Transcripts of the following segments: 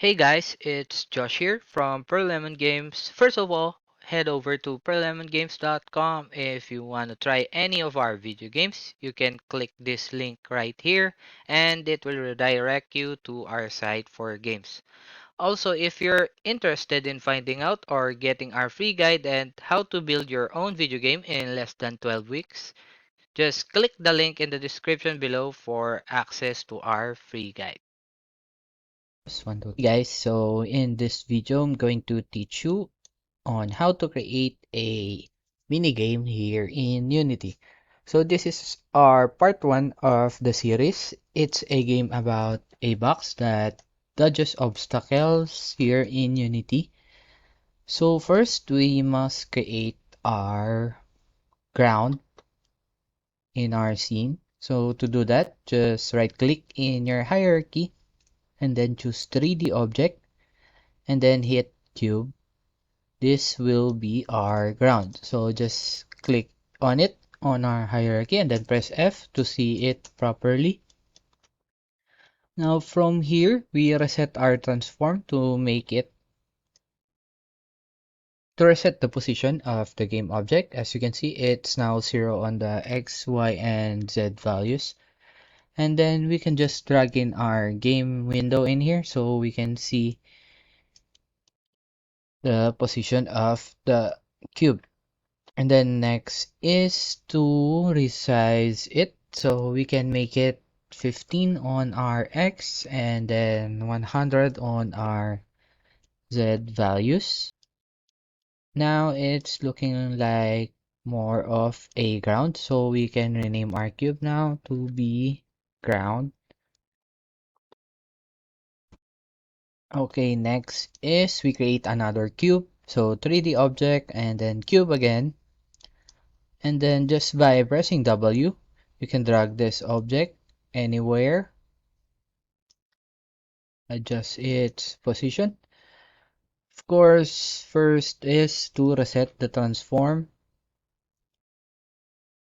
Hey guys, it's Josh here from Pearl Lemon Games. First of all, head over to pearllemongames.com. If you want to try any of our video games, you can click this link right here and it will redirect you to our site for games. Also, if you're interested in finding out or getting our free guide and how to build your own video game in less than 12 weeks, just click the link in the description below for access to our free guide. Guys, so in this video I'm going to teach you on how to create a mini game here in Unity. So this is our part 1 of the series. It's a game about a box that dodges obstacles here in Unity. So first we must create our ground in our scene. So to do that, just right click in your hierarchy and then choose 3D object and then hit cube. This will be our ground. So just click on it on our hierarchy and then press F to see it properly. Now from here, we reset our transform to make it to reset the position of the game object. As you can see, it's now 0 on the X, Y, and Z values. And then we can just drag in our game window in here so we can see the position of the cube. And then next is to resize it. So we can make it 15 on our X and then 100 on our Z values. Now it's looking like more of a ground. So we can rename our cube now to be ground. Okay, next is we create another cube. So 3D object and then cube again. And then just by pressing W, you can drag this object anywhere, adjust its position. Of course, first is to reset the transform,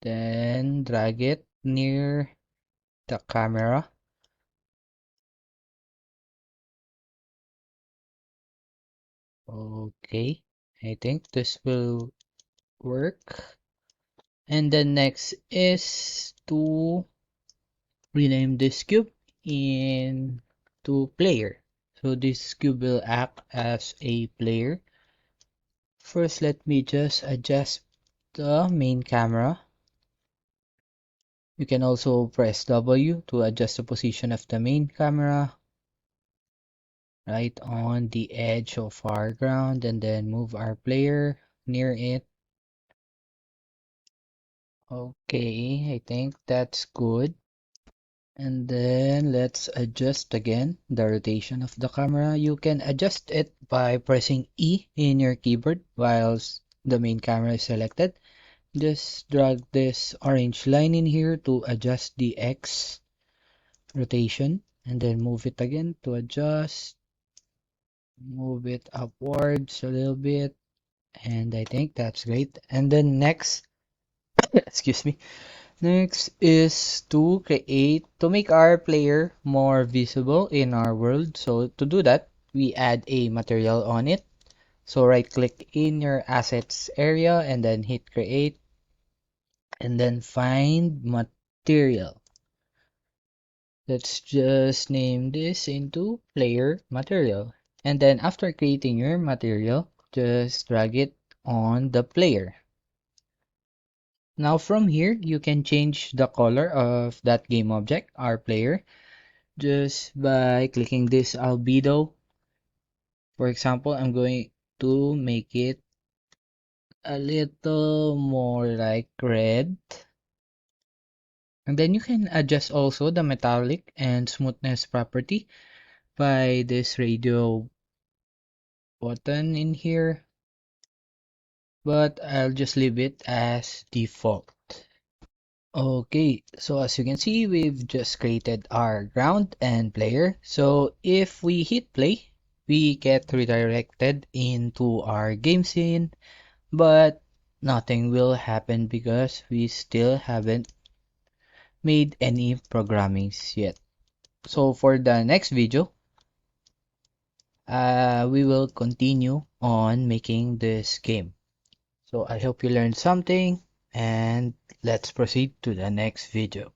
then drag it near the camera. Okay, I think this will work. And then next is to rename this cube in to player. So this cube will act as a player. First, let me just adjust the main camera. You can also press W to adjust the position of the main camera right on the edge of our ground and then move our player near it. Okay, I think that's good. And then let's adjust again the rotation of the camera. You can adjust it by pressing E in your keyboard whilst the main camera is selected. Just drag this orange line in here to adjust the X rotation and then move it again to adjust, move it upwards a little bit, and I think that's great. And then next, excuse me, next is to make our player more visible in our world. So to do that, we add a material on it. So right click in your assets area and then hit create and then find material. Let's just name this into player material. And then after creating your material, just drag it on the player. Now from here, you can change the color of that game object, our player, just by clicking this albedo. For example, I'm going to make it a little more like red. And then you can adjust also the metallic and smoothness property by this radio button in here, but I'll just leave it as default. Okay, so as you can see, we've just created our ground and player. So if we hit play, we get redirected into our game scene, but nothing will happen because we still haven't made any programmings yet. So for the next video, we will continue on making this game. So I hope you learned something and let's proceed to the next video.